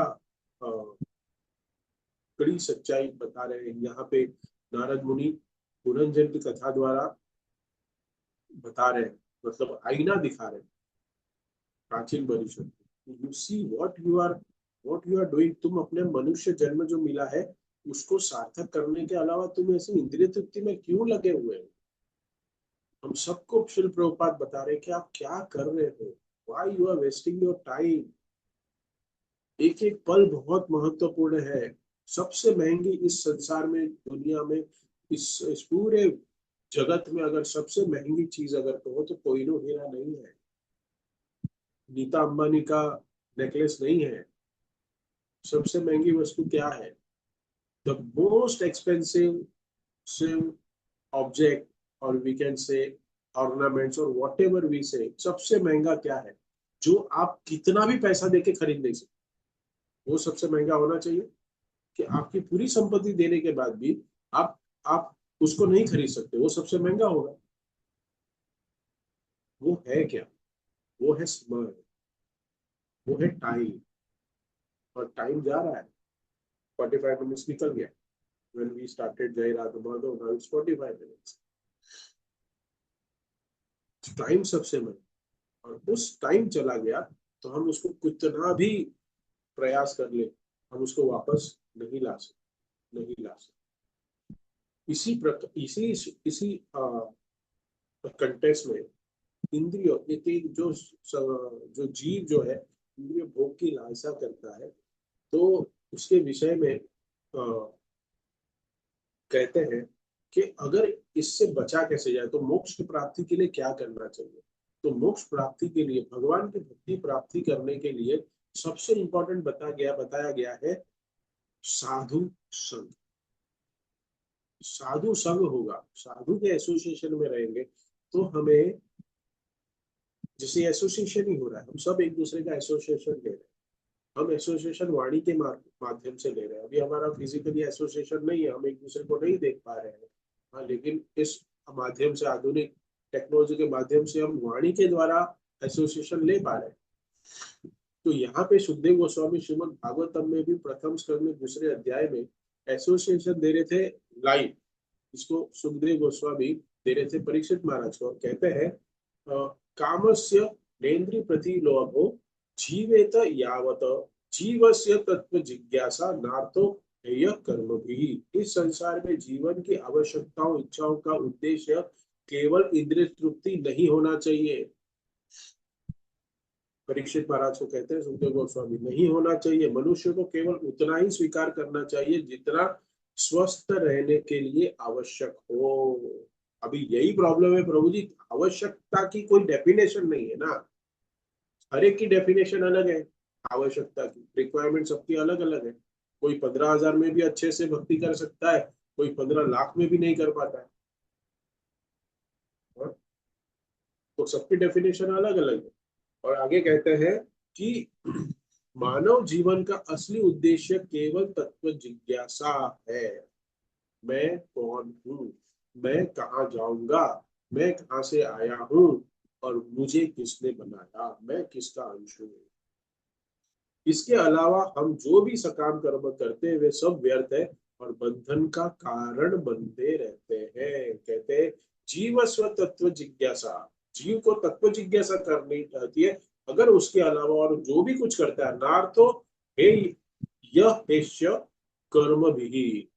अ, कड़ी सच्चाई बता रहे हैं यहाँ पे नारद मुनि पुरंजन की कथा द्वारा बता रहे हैं, मतलब आईना दिखा रहे हैं प्राचीन भविष्य। You see what you are doing, तुम अपने मनुष्य जन्म जो मिला है उसको सार्थक करने के अलावा तुम ऐसे इंद्रिय तृप्ति में क्यों लगे हुए हो। हम सबको शिल प्रभुपाद बता रहे हैं कि आप क्या कर रहे हो, why you are wasting your time. एक एक पल बहुत महत्वपूर्ण है। सबसे महंगी इस संसार में, दुनिया में, इस पूरे जगत में अगर सबसे महंगी चीज अगर कहो तो कोहिनूर हीरा नहीं है, नीता अंबानी का नेकलेस नहीं है। सबसे महंगी वस्तु क्या है? द मोस्ट एक्सपेंसिव ऑब्जेक्ट, और वी कैन से ऑर्नामेंट्स और वॉट एवर वी से, सबसे महंगा क्या है जो आप कितना भी पैसा देके खरीद नहीं सकते? वो सबसे महंगा होना चाहिए कि आपकी पूरी संपत्ति देने के बाद भी आप उसको नहीं खरीद सकते, वो सबसे महंगा होगा। वो है क्या? वो है समय, वो है टाइम। और टाइम जा रहा है, 45 मिनट्स निकल गया। when we started Jai Radha Madhav, now it's 45 minutes। Time सबसे महंगा, और उस टाइम चला गया तो हम उसको कितना भी प्रयास कर ले, हम उसको वापस नहीं ला सकते, नहीं ला सकते। इसी प्रकार इसी इसी कंटेक्स्ट में इंद्रियों, एक जो जीव जो है इंद्रिय भोग की लालसा करता है, तो उसके विषय में कहते हैं कि अगर इससे बचा कैसे जाए, तो मोक्ष की प्राप्ति के लिए क्या करना चाहिए। तो मोक्ष प्राप्ति के लिए, भगवान की भक्ति प्राप्ति करने के लिए सबसे इंपॉर्टेंट बताया गया है साधु संग। साधु संग होगा, साधु के एसोसिएशन में रहेंगे तो हमें, जैसे एसोसिएशन ही हो रहा है, हम सब एक दूसरे का एसोसिएशन ले रहे हैं। हम एसोसिएशन वाणी के माध्यम से ले रहे हैं। अभी हमारा फिजिकली एसोसिएशन नहीं है, हम एक दूसरे को नहीं देख पा रहे हैं। हाँ, लेकिन इस माध्यम से, आधुनिक टेक्नोलॉजी के माध्यम से हम वाणी के द्वारा एसोसिएशन ले पा रहे हैं। तो यहाँ पे सुखदेव गोस्वामी श्रीमद् भागवतम में भी प्रथम स्कंद में दूसरे अध्याय में एसोसिएशन दे रहे थे लाइव। इसको सुखदेव गोस्वामी दे रहे थे परीक्षित महाराज को, कहते हैं कामस्य नेन्द्रिय प्रतिलोभो जीवेत यावत जीवस्य तत्व जिज्ञासा नार्थो हेय कर्म भी। इस संसार में जीवन की आवश्यकताओं इच्छाओं का उद्देश्य केवल इंद्रिय तृप्ति नहीं होना चाहिए। परीक्षित महाराज को कहते हैं सुखदेव गोस्वामी, नहीं होना चाहिए। मनुष्य को केवल उतना ही स्वीकार करना चाहिए जितना स्वस्थ रहने के लिए आवश्यक हो। अभी यही प्रॉब्लम है प्रभु जी, आवश्यकता की कोई डेफिनेशन नहीं है ना। हर एक की डेफिनेशन अलग है, आवश्यकता की रिक्वायरमेंट सबकी अलग अलग है। कोई 15,000 में भी अच्छे से भक्ति कर सकता है, कोई 15 लाख में भी नहीं कर पाता है। और तो सबकी डेफिनेशन अलग अलग है। और आगे कहते हैं कि मानव जीवन का असली उद्देश्य केवल तत्व जिज्ञासा है। मैं कौन हूँ, मैं कहाँ जाऊंगा, मैं कहाँ से आया हूँ, और मुझे किसने बनाया, मैं किसका अंश हूँ। इसके अलावा हम जो भी सकाम कर्म करते हैं वे सब व्यर्थ है और बंधन का कारण बनते रहते हैं। कहते हैं जीव स्व तत्व जिज्ञासा, जीव को तत्व जिज्ञासा करनी चाहती है। अगर उसके अलावा और जो भी कुछ करता है, नार्थ हे यह पेश्य कर्म भी,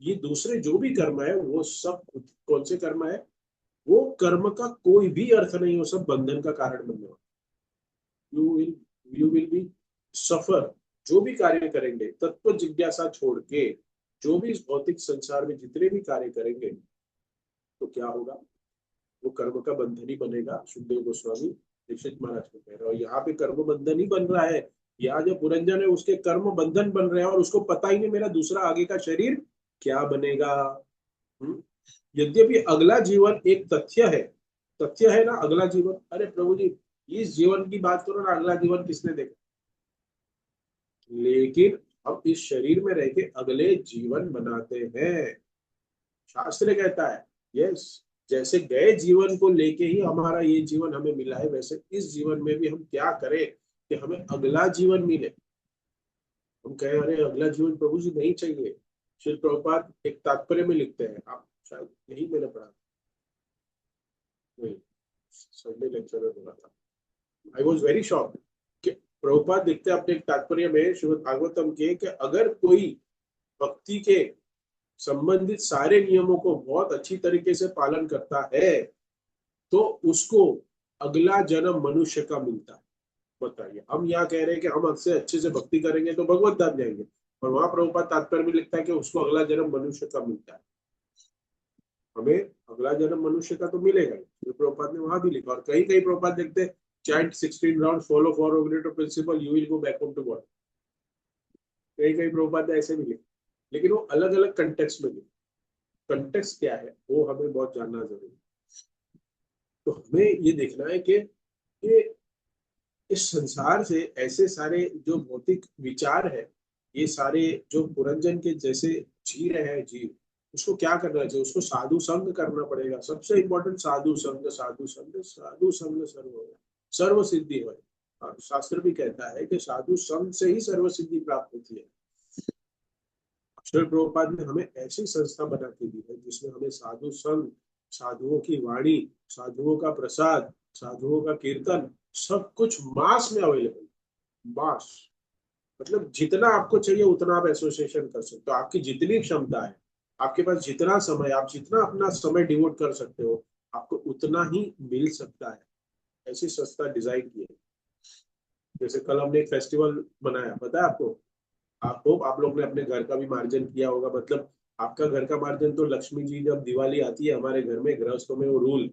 ये दूसरे जो भी कर्म है वो सब कौन से कर्म है, वो कर्म का कोई भी अर्थ नहीं, वो सब बंधन का कारण बनने वाला। You will you will be suffer. जो भी कार्य करेंगे तत्व जिज्ञासा छोड़ के, जो भी इस भौतिक संसार में जितने भी कार्य करेंगे, तो क्या होगा, वो कर्म का बंधन ही बनेगा। सुखदेव गोस्वामी दीक्षित महाराज को कह रहे हैं। और यहाँ पे कर्म बंधन ही बन रहा है, या जो पुरंजन है उसके कर्म बंधन बन रहे हैं और उसको पता ही नहीं मेरा दूसरा आगे का शरीर क्या बनेगा। हम्म? यद्यपि अगला जीवन एक तथ्य है ना अगला जीवन। अरे प्रभु जी, इस जीवन की बात करो ना, अगला जीवन किसने देखा। लेकिन हम इस शरीर में रह के अगले जीवन बनाते हैं। शास्त्र कहता है, यस, जैसे गए जीवन को लेके ही हमारा ये जीवन हमें मिला है, वैसे इस जीवन में भी हम क्या करें कि हमें अगला जीवन मिले। हम कहे अरे अगला जीवन प्रभु जी नहीं चाहिए। श्री प्रभुपाद एक तात्पर्य में लिखते हैं, आप शायद यही मैंने पढ़ा, नहीं, संडे लेक्चर में बोला था। आई वॉज वेरी शॉक कि प्रभुपाद लिखते हैं अपने एक तात्पर्य में श्रीमद् भागवतम के कि अगर कोई भक्ति के संबंधित सारे नियमों को बहुत अच्छी तरीके से पालन करता है तो उसको अगला जन्म मनुष्य का मिलता है। बताइए, हम यहाँ कह रहे हैं कि हम अच्छे अच्छे से भक्ति करेंगे तो भगवत धाम जाएंगे, और वहां प्रभुपाद तात्पर्य में लिखता है कि उसको अगला जन्म मनुष्य का मिलता है। हमें अगला जन्म मनुष्य का तो मिलेगा ही, तो प्रभुपाद ने वहां भी लिखा। और कहीं कहीं प्रभुपाद देखते हैं chant 16 round, follow four principle, you will go back home to God. कहीं कहीं प्रभुपाद ने ऐसे भी लिखा, लेकिन वो अलग अलग कंटेक्स्ट में लिखा। कंटेक्स्ट क्या है वो हमें बहुत जानना जरूरी है। तो हमें ये देखना है कि ये इस संसार से ऐसे सारे जो भौतिक विचार है, ये सारे जो पुरंजन के जैसे जी रहे हैं जीव, उसको क्या करना चाहिए, उसको साधु संग करना पड़ेगा। सबसे इंपॉर्टेंट साधु संग, साधु संग, साधु संग सर्व सिद्धि हो। और शास्त्र भी कहता है कि साधु संग से ही सर्व सिद्धि प्राप्त होती है। अक्षर प्रभुपाद ने हमें ऐसी संस्था बना के दी है जिसमें हमें साधु संग, साधुओं की वाणी, साधुओं का प्रसाद, साधुओं का कीर्तन, सब कुछ मास में अवेलेबल। मास मतलब जितना आपको चाहिए उतना आप एसोसिएशन कर सकते हो, आपकी जितनी क्षमता है, आपके पास जितना समय, आप जितना अपना समय डिवोट कर सकते हो, आपको उतना ही मिल सकता है। ऐसी संस्था डिजाइन की है। जैसे कल हमने एक फेस्टिवल बनाया, पता है आपको। आपको आप लोग ने अपने घर का भी मार्जन किया होगा, मतलब आपका घर का मार्जन तो लक्ष्मी जी जब दिवाली आती है हमारे घर में गृहस्थों में वो रूल,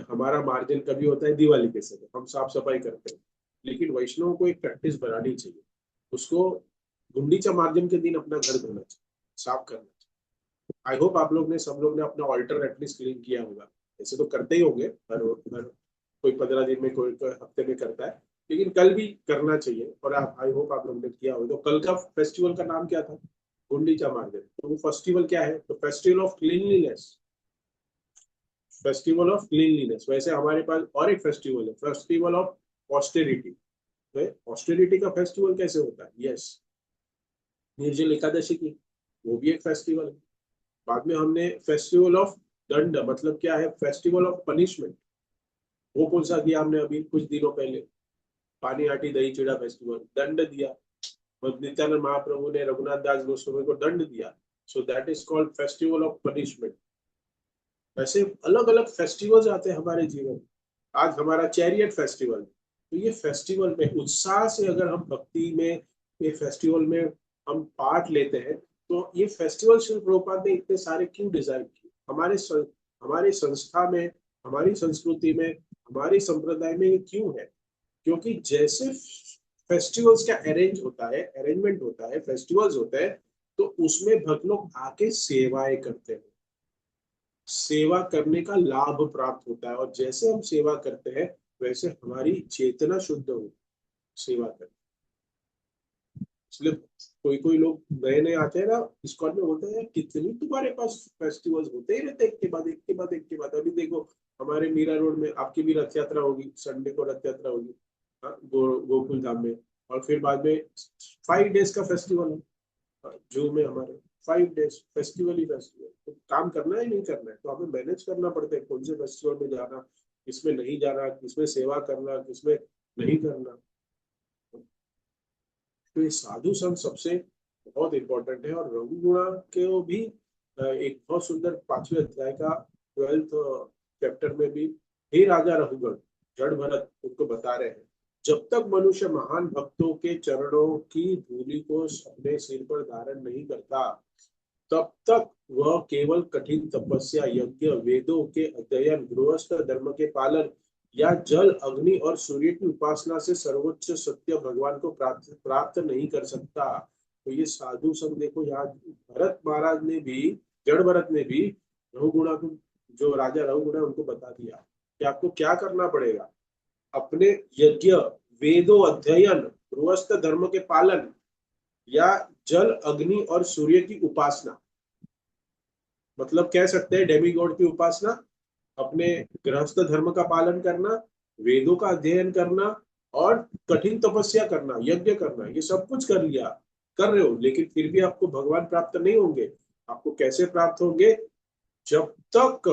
हमारा मार्जिन कभी होता है दिवाली के समय, हम साफ सफाई करते हैं। लेकिन वैष्णव को एक प्रैक्टिस बनानी चाहिए, उसको गुंडीचा मार्जिन के दिन अपना घर धोना चाहिए, साफ करना चाहिए। आई होप आप लोग ने, सब लोग ने अपना ऑल्टर एटलीस्ट क्लीन किया होगा। ऐसे तो करते ही होंगे, हर कोई 15 दिन में, कोई हफ्ते में करता है, लेकिन कल भी करना चाहिए। और आप, आई होप आप लोग ने किया होगा। तो कल का फेस्टिवल का नाम क्या था, गुंडीचा मार्जिन। तो वो फेस्टिवल क्या है, तो festival of cleanliness, festival of cleanliness. वैसे हमारे पास और एक फेस्टिवल है, फेस्टिवल ऑफ ऑस्टेरिटी। ऑस्टेरिटी का फेस्टिवल कैसे होता है, यस, निर्जल एकादशी की, वो भी एक फेस्टिवल है। बाद में हमने फेस्टिवल ऑफ दंड, मतलब क्या है, फेस्टिवल ऑफ पनिशमेंट। वो कौन सा किया हमने अभी कुछ दिनों पहले, पानी हाटी दही चिड़ा फेस्टिवल, दंड दिया। नित्यानंद महाप्रभु ने रघुनाथ दास गोस्वामी को दंड दिया, so that is called festival of punishment. ऐसे अलग अलग फेस्टिवल्स आते हैं हमारे जीवन में। आज हमारा चैरियट फेस्टिवल, तो ये फेस्टिवल में उत्साह से अगर हम भक्ति में, ये फेस्टिवल में हम पार्ट लेते हैं, तो ये फेस्टिवल श्री प्रभुपाद ने इतने सारे क्यों डिजाइन किए हमारे संस्था में, हमारी संस्कृति में, हमारी संप्रदाय में, ये क्यों है। क्योंकि जैसे फेस्टिवल्स का अरेंजमेंट होता है, फेस्टिवल्स होते हैं, तो उसमें भक्त लोग आके सेवाएं करते हैं, सेवा करने का लाभ प्राप्त होता है। और जैसे हम सेवा करते हैं वैसे हमारी चेतना शुद्ध हो सेवा करते। इसलिए कोई कोई लोग नए नए आते हैं ना, इस्कॉन में, बोलते हैं कितनी तुम्हारे पास फेस्टिवल्स होते ही रहते, एक के बाद एक के बाद एक के बाद। अभी देखो हमारे मीरा रोड में आपकी भी रथ यात्रा होगी, संडे को रथ यात्रा होगी, हाँ, गोकुल धाम में। और फिर बाद में 5 डेज का फेस्टिवल है, जू में हमारे 5 डेज फेस्टिवल ही फेस्टिवल। तो काम करना है नहीं करना है, तो हमें मैनेज करना पड़ता है कौन से फेस्टिवल में जाना, किसमें नहीं जाना, किसमें सेवा करना, किसमें नहीं करना। तो ये साधु संत सबसे बहुत इंपॉर्टेंट है। और रघुगुणा के वो भी एक बहुत सुंदर 5वें अध्याय का 12th चैप्टर में भी, हे राजा रघुगण, जड़ भरत उनको बता रहे हैं, जब तक मनुष्य महान भक्तों के चरणों की धूलि को अपने सिर पर धारण नहीं करता, तब तक वह केवल कठिन तपस्या, यज्ञ, वेदों के अध्ययन, गृहस्थ धर्म के पालन, या जल अग्नि और सूर्य की उपासना से सर्वोच्च सत्य भगवान को प्राप्त प्राप्त नहीं कर सकता। तो ये साधु संग देखो, यहाँ भरत महाराज ने भी, जड़ भरत ने भी रघुगुणा को, जो राजा रघुगुणा उनको बता दिया कि आपको क्या करना पड़ेगा। अपने यज्ञ, वेदों अध्ययन, गृहस्थ धर्म के पालन, या जल अग्नि और सूर्य की उपासना, मतलब कह सकते हैं डेमी गॉड की उपासना, अपने गृहस्थ धर्म का पालन करना, वेदों का अध्ययन करना, और कठिन तपस्या करना, यज्ञ करना, ये सब कुछ कर लिया, कर रहे हो, लेकिन फिर भी आपको भगवान प्राप्त नहीं होंगे। आपको कैसे प्राप्त होंगे? जब तक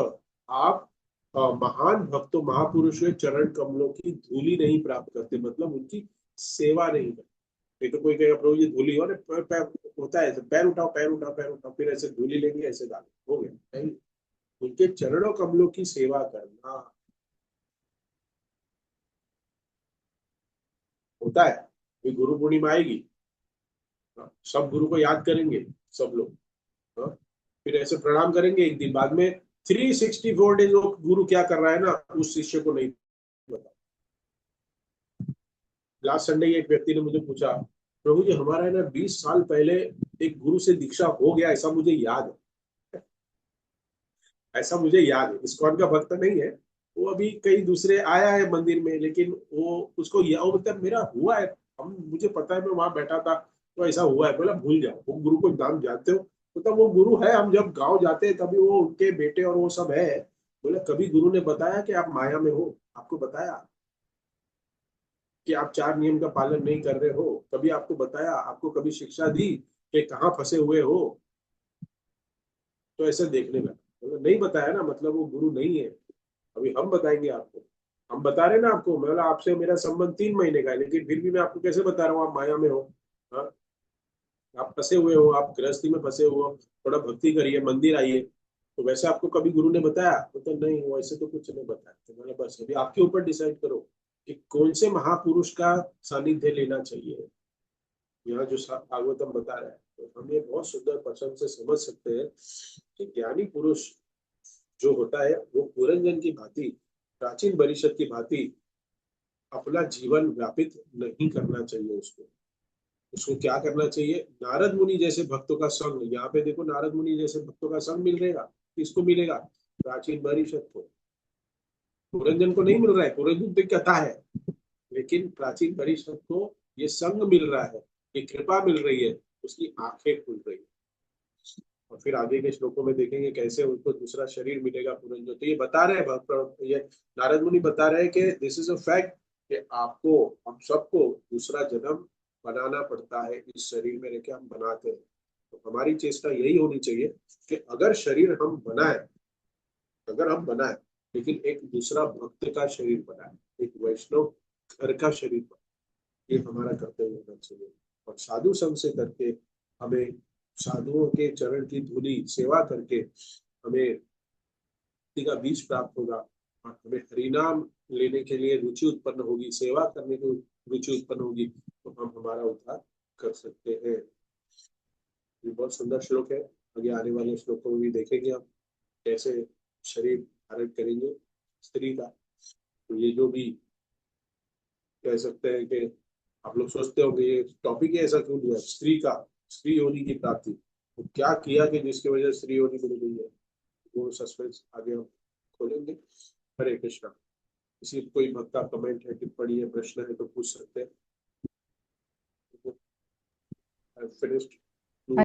आप महान भक्तों, महापुरुषों के चरण कमलों की धूलि नहीं प्राप्त करते, मतलब उनकी सेवा नहीं करते। नहीं तो कोई कहेगा प्रभु जी धूली हो, पैर पैर होता है ऐसे, पैर उठाओ पैर उठाओ पैर उठाओ, फिर ऐसे धूली लेंगे ऐसे डालो, हो गया नहीं। उनके चरणों कमलों की सेवा करना होता है। फिर गुरु पूर्णिमा आएगी, सब गुरु को याद करेंगे, सब लोग। हाँ? फिर ऐसे प्रणाम करेंगे, एक दिन बाद में 364 डेज वो गुरु क्या कर रहा है ना, उस शिष्य को नहीं पता। लास्ट संडे एक व्यक्ति ने मुझे पूछा, प्रभु जी हमारा है ना 20 साल पहले एक गुरु से दीक्षा हो गया, ऐसा मुझे याद है। ऐसा मुझे याद है, इस्कॉन का भक्त नहीं है वो, अभी कई दूसरे आया है मंदिर में, लेकिन वो उसको वो मतलब मेरा हुआ है, हम मुझे पता है मैं वहां बैठा था तो ऐसा हुआ है। बोला भूल जाओ, वो गुरु को नाम जानते हो? मतलब वो गुरु है, हम जब गांव जाते हैं तभी वो उनके बेटे और वो सब है। बोले कभी गुरु ने बताया कि आप माया में हो? आपको बताया कि आप 4 नियम का पालन नहीं कर रहे हो? कभी आपको बताया? आपको कभी शिक्षा दी कि कहाँ फंसे हुए हो? तो ऐसे देखने लगा। बोला नहीं बताया ना, मतलब वो गुरु नहीं है। अभी हम बताएंगे आपको, हम बता रहे ना आपको, मतलब आपसे मेरा संबंध 3 महीने का है, लेकिन फिर भी मैं आपको कैसे बता रहा हूँ आप माया में हो। हाँ? आप फंसे हुए हो, आप गृहस्थी में फंसे हुए हो, थोड़ा भक्ति करिए, मंदिर आइए। तो वैसे आपको कभी गुरु ने बताया? तो नहीं, वैसे तो कुछ नहीं बताया। तो मैंने बस अभी आपके ऊपर डिसाइड करो कि कौन से महापुरुष का सानिध्य लेना चाहिए। यहाँ जो भागवतम बता रहा है, तो हम ये बहुत सुंदर पसंद से समझ सकते हैं कि ज्ञानी पुरुष जो होता है वो पुरंजन की भांति, प्राचीन परिषद की भांति अपना जीवन व्यापित नहीं करना चाहिए। उसको उसको क्या करना चाहिए? नारद मुनि जैसे भक्तों का संग, यहाँ पे देखो नारद मुनि जैसे भक्तों का संग मिलेगा, किसको मिलेगा? प्राचीन परिषद को। पुरंजन को नहीं मिल रहा है, पुरंजन तो कथा है, लेकिन प्राचीन परिषद को ये संग मिल रहा है, ये कृपा मिल रही है, उसकी आंखें खुल रही है। और फिर आगे के श्लोकों में देखेंगे कैसे उनको दूसरा शरीर मिलेगा पुरंजन। तो ये बता रहे हैं ये नारद मुनि बता रहे हैं कि दिस इज अ फैक्ट, कि आपको, हम सबको दूसरा जन्म बनाना पड़ता है, इस शरीर में रहकर हम बनाते हैं। तो हमारी चेष्टा यही होनी चाहिए कि अगर शरीर हम बनाए, अगर हम बनाए, लेकिन एक दूसरा भक्त का शरीर बनाए, एक वैष्णव घर का शरीर बनाए, ये हमारा कर्तव्य होना चाहिए। और साधु संग से करके हमें, साधुओं के चरण की धूली सेवा करके हमें मुक्ति का बीज प्राप्त होगा, और हमें हरिनाम लेने के लिए रुचि उत्पन्न होगी, सेवा करने की रुचि उत्पन्न होगी, तो हम हमारा उद्धार कर सकते हैं। ये बहुत सुंदर श्लोक है। आगे आने वाले श्लोकों में भी देखेंगे हम कैसे शरीर धारण करेंगे स्त्री का। तो ये जो भी कह सकते हैं कि आप लोग सोचते होंगे ये टॉपिक ही ऐसा क्यों लिया, स्त्री का, स्त्री योनि की प्राप्ति, तो क्या किया कि जिसकी वजह से स्त्री योनि मिल गई है, वो सस्पेंस आगे हम खोलेंगे। हरे कृष्णा। किसी कोई भक्त का कमेंट है, टिप्पणी है, प्रश्न है तो पूछ सकते हैं। फिनिश्ड।